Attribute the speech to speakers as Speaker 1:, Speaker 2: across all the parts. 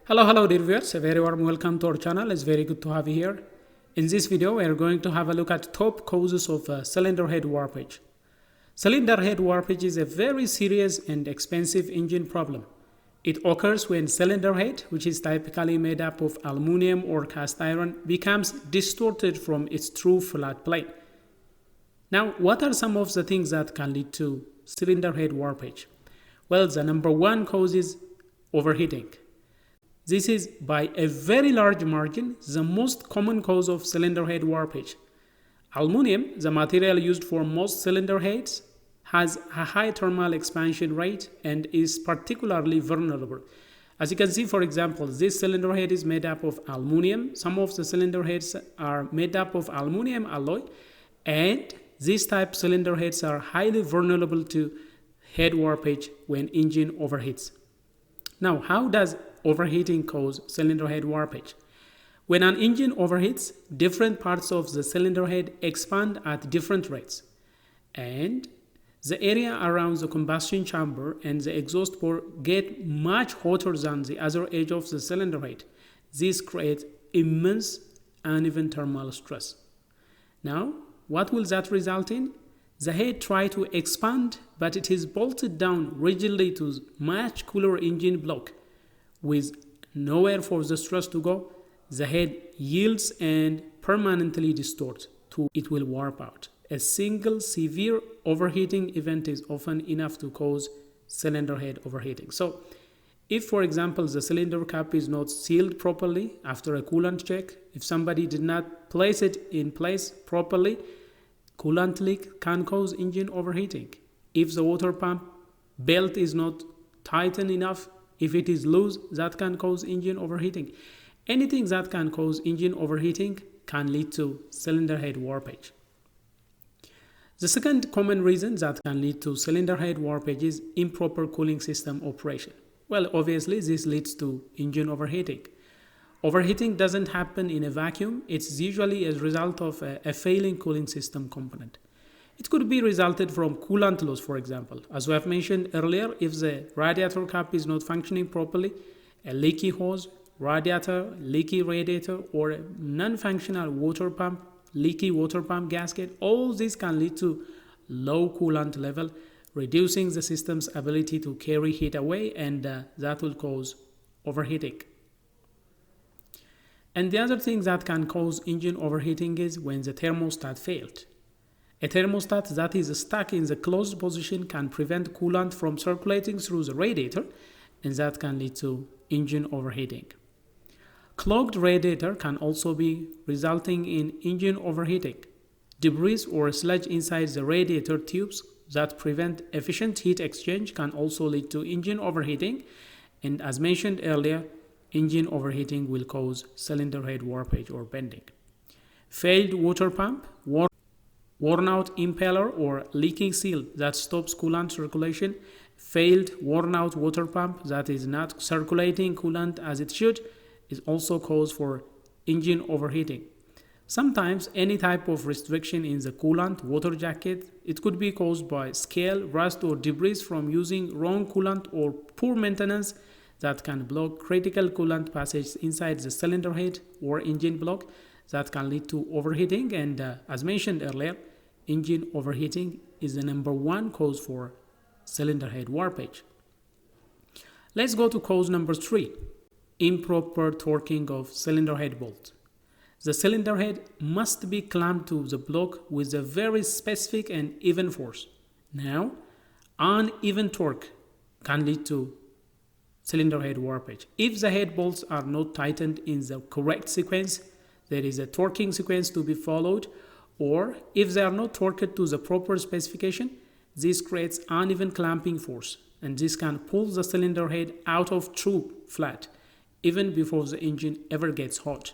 Speaker 1: Hello dear viewers, a very warm welcome to our channel. It's very good to have you here. In this video, we are going to have a look at top causes of cylinder head warpage. Cylinder head warpage is a very serious and expensive engine problem. It occurs when cylinder head, which is typically made up of aluminum or cast iron, becomes distorted from its true flat plane. Now, what are some of the things that can lead to cylinder head warpage? Well, the number one cause is overheating. This is by a very large margin the most common cause of cylinder head warpage. Aluminum, the material used for most cylinder heads, has a high thermal expansion rate and is particularly vulnerable. As you can see, for example, this cylinder head is made up of aluminum. Some of the cylinder heads are made up of aluminum alloy, and these type cylinder heads are highly vulnerable to head warpage when engine overheats. Now, how does overheating cause cylinder head warpage? When an engine overheats, different parts of the cylinder head expand at different rates, and the area around the combustion chamber and the exhaust port get much hotter than the other edge of the cylinder head. This creates immense uneven thermal stress. Now, what will that result in? The head tries to expand, but it is bolted down rigidly to much cooler engine block. With nowhere for the stress to go, the head yields and permanently distorts to it will warp out. A single severe overheating event is often enough to cause cylinder head overheating. So, if for example the cylinder cap is not sealed properly after a coolant check, if somebody did not place it in place properly, coolant leak can cause engine overheating. If the water pump belt is not tightened enough, if it is loose, that can cause engine overheating. Anything that can cause engine overheating can lead to cylinder head warpage. The second common reason that can lead to cylinder head warpage is improper cooling system operation. Well, obviously, this leads to engine overheating. Overheating doesn't happen in a vacuum. It's usually a result of a failing cooling system component. It could be resulted from coolant loss, for example. As we have mentioned earlier, if the radiator cap is not functioning properly, a leaky hose, radiator, leaky radiator, or a non-functional water pump, leaky water pump gasket, all this can lead to low coolant level, reducing the system's ability to carry heat away, and that will cause overheating. And the other thing that can cause engine overheating is when the thermostat failed. A thermostat that is stuck in the closed position can prevent coolant from circulating through the radiator, and that can lead to engine overheating. Clogged radiator can also be resulting in engine overheating. Debris or sludge inside the radiator tubes that prevent efficient heat exchange can also lead to engine overheating, and as mentioned earlier, engine overheating will cause cylinder head warpage or bending. Failed water pump, worn out impeller or leaking seal that stops coolant circulation, failed worn out water pump that is not circulating coolant as it should, is also cause for engine overheating. Sometimes any type of restriction in the coolant water jacket, it could be caused by scale, rust, or debris from using wrong coolant or poor maintenance that can block critical coolant passage inside the cylinder head or engine block that can lead to overheating. And as mentioned earlier, engine overheating is the number one cause for cylinder head warpage. Let's go to cause number 3, improper torquing of cylinder head bolt. The cylinder head must be clamped to the block with a very specific and even force. Now, uneven torque can lead to cylinder head warpage. If the head bolts are not tightened in the correct sequence, there is a torquing sequence to be followed, or if they are not torqued to the proper specification, this creates uneven clamping force, and this can pull the cylinder head out of true flat even before the engine ever gets hot.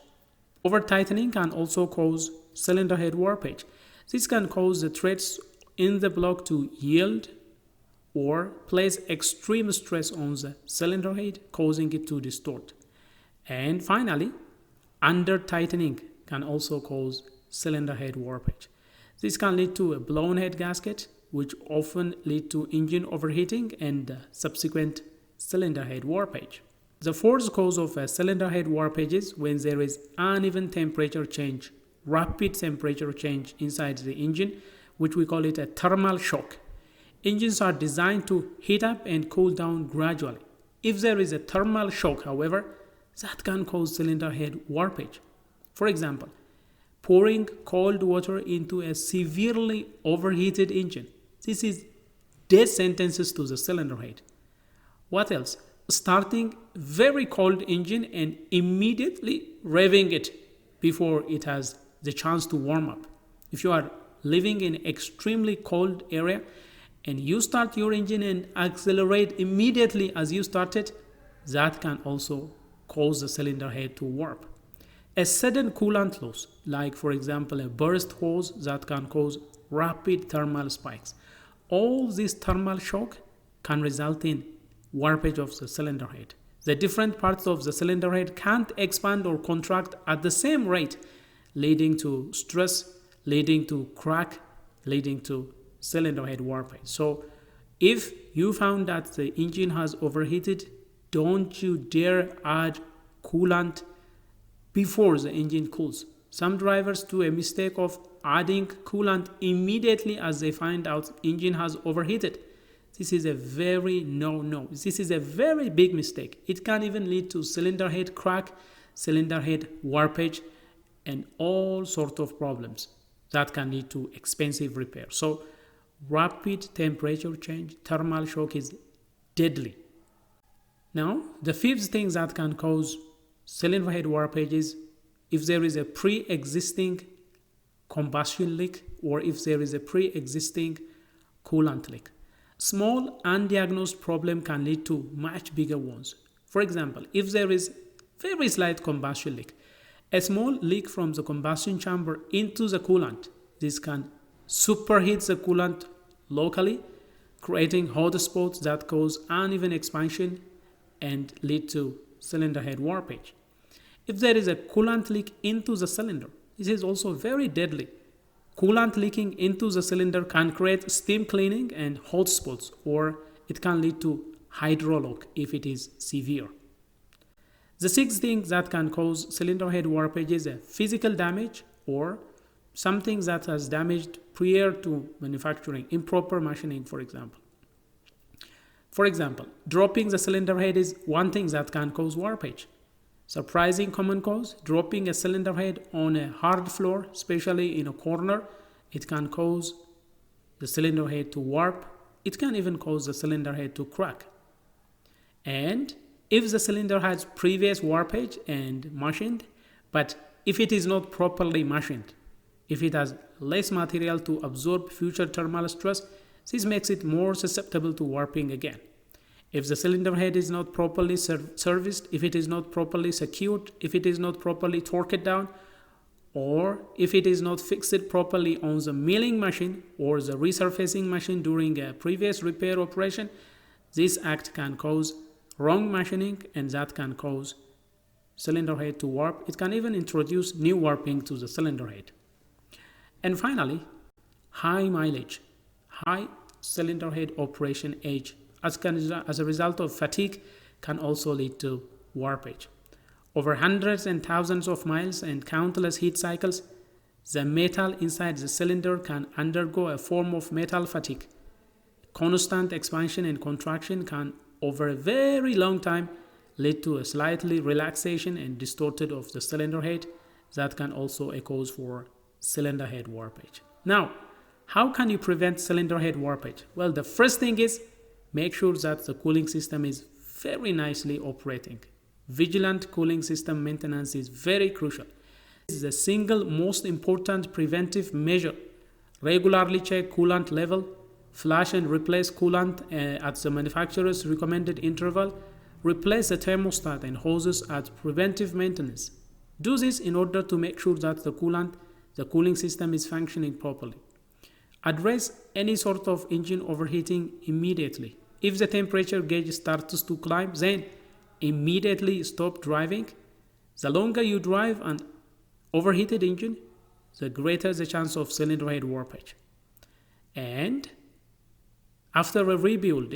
Speaker 1: Over tightening can also cause cylinder head warpage. This can cause the threads in the block to yield or place extreme stress on the cylinder head, causing it to distort. And finally, under tightening can also cause cylinder head warpage. This can lead to a blown head gasket, which often lead to engine overheating and subsequent cylinder head warpage. The fourth cause of a cylinder head warpage is when there is uneven temperature change, rapid temperature change inside the engine, which we call it a thermal shock. Engines are designed to heat up and cool down gradually. If there is a thermal shock, however, that can cause cylinder head warpage. For example, pouring cold water into a severely overheated engine. This is death sentences to the cylinder head. What else? Starting very cold engine and immediately revving it before it has the chance to warm up. If you are living in extremely cold area and you start your engine and accelerate immediately as you started, that can also cause the cylinder head to warp. A sudden coolant loss, like for example a burst hose, that can cause rapid thermal spikes. All this thermal shock can result in warpage of the cylinder head. The different parts of the cylinder head can't expand or contract at the same rate, leading to stress, leading to crack, leading to cylinder head warpage. So if you found that the engine has overheated, don't you dare add coolant before the engine cools. Some drivers do a mistake of adding coolant immediately as they find out engine has overheated. This is a very no. This is a very big mistake. It can even lead to cylinder head crack, cylinder head warpage, and all sorts of problems that can lead to expensive repair. So rapid temperature change, thermal shock is deadly. Now, the fifth thing that can cause cylinder head warpage is if there is a pre-existing combustion leak or if there is a pre-existing coolant leak. Small undiagnosed problem can lead to much bigger ones. For example, if there is very slight combustion leak, a small leak from the combustion chamber into the coolant, this can superheat the coolant locally, creating hot spots that cause uneven expansion and lead to cylinder head warpage. If there is a coolant leak into the cylinder, this is also very deadly. Coolant leaking into the cylinder can create steam cleaning and hot spots, or it can lead to hydrolock if it is severe. The sixth thing that can cause cylinder head warpage is a physical damage or something that has damaged prior to manufacturing, improper machining, for example. For example, dropping the cylinder head is one thing that can cause warpage. Surprising common cause, dropping a cylinder head on a hard floor, especially in a corner, it can cause the cylinder head to warp. It can even cause the cylinder head to crack. And if the cylinder has previous warpage and machined, but if it is not properly machined, if it has less material to absorb future thermal stress, this makes it more susceptible to warping again. If the cylinder head is not properly serviced, if it is not properly secured, if it is not properly torqued down, or if it is not fixed properly on the milling machine or the resurfacing machine during a previous repair operation, this act can cause wrong machining and that can cause cylinder head to warp. It can even introduce new warping to the cylinder head. And finally, high mileage, high cylinder head operation age as a result of fatigue can also lead to warpage. Over hundreds and thousands of miles and countless heat cycles, the metal inside the cylinder can undergo a form of metal fatigue. Constant expansion and contraction can, over a very long time, lead to a slightly relaxation and distorted of the cylinder head that can also a cause for cylinder head warpage. Now, how can you prevent cylinder head warpage? Well, the first thing is make sure that the cooling system is very nicely operating. Vigilant cooling system maintenance is very crucial. This is the single most important preventive measure. Regularly check coolant level, flush and replace coolant at the manufacturer's recommended interval, replace the thermostat and hoses at preventive maintenance. Do this in order to make sure that the cooling system is functioning properly. Address any sort of engine overheating immediately. If the temperature gauge starts to climb, then immediately stop driving. The longer you drive an overheated engine, the greater the chance of cylinder head warpage. And after a rebuild,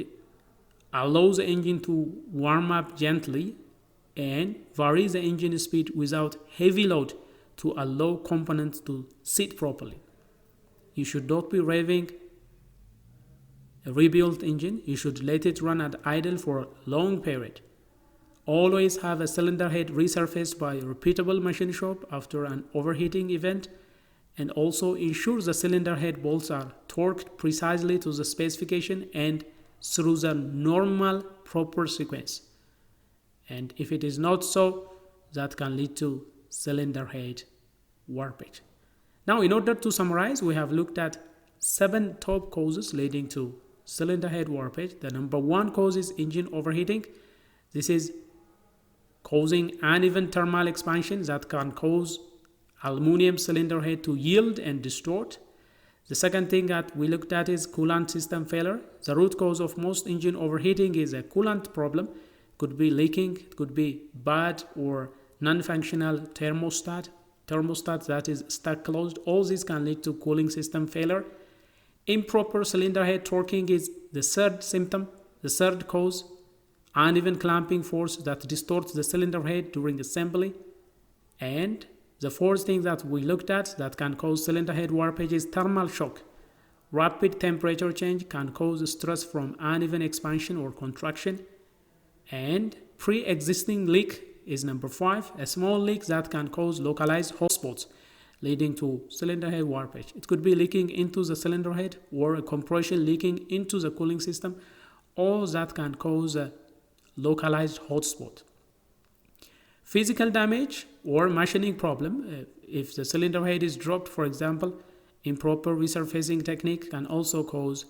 Speaker 1: allow the engine to warm up gently and vary the engine speed without heavy load to allow components to sit properly. You should not be revving a rebuilt engine. You should let it run at idle for a long period. Always have a cylinder head resurfaced by a repeatable machine shop after an overheating event, and also ensure the cylinder head bolts are torqued precisely to the specification and through the normal proper sequence. And if it is not so, that can lead to cylinder head warpage. Now, in order to summarize, we have looked at 7 top causes leading to cylinder head warpage. The number 1 cause is engine overheating. This is causing uneven thermal expansion that can cause aluminum cylinder head to yield and distort. The second thing that we looked at is coolant system failure. The root cause of most engine overheating is a coolant problem. It could be leaking, it could be bad or non-functional thermostat that is stuck closed. All these can lead to cooling system failure. Improper cylinder head torquing is the third symptom, the third cause. Uneven clamping force that distorts the cylinder head during assembly. And the fourth thing that we looked at that can cause cylinder head warpage is thermal shock. Rapid temperature change can cause stress from uneven expansion or contraction. And pre-existing leak is number 5, a small leak that can cause localized hot spots leading to cylinder head warpage. It could be leaking into the cylinder head or a compression leaking into the cooling system. All that can cause a localized hotspot. Physical damage or machining problem. If the cylinder head is dropped, for example, improper resurfacing technique can also cause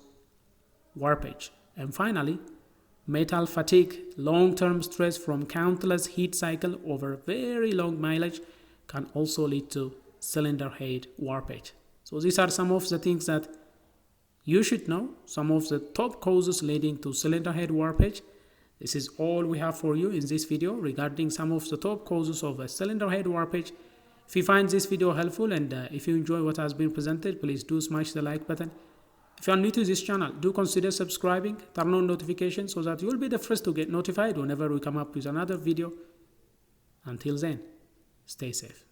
Speaker 1: warpage. And finally, metal fatigue, long-term stress from countless heat cycle over very long mileage can also lead to cylinder head warpage. So these are some of the things that you should know, some of the top causes leading to cylinder head warpage. This is all we have for you in this video regarding some of the top causes of a cylinder head warpage. If you find this video helpful and if you enjoy what has been presented, please do smash the like button. If you are new to this channel, do consider subscribing, turn on notifications so that you will be the first to get notified whenever we come up with another video. Until then, stay safe.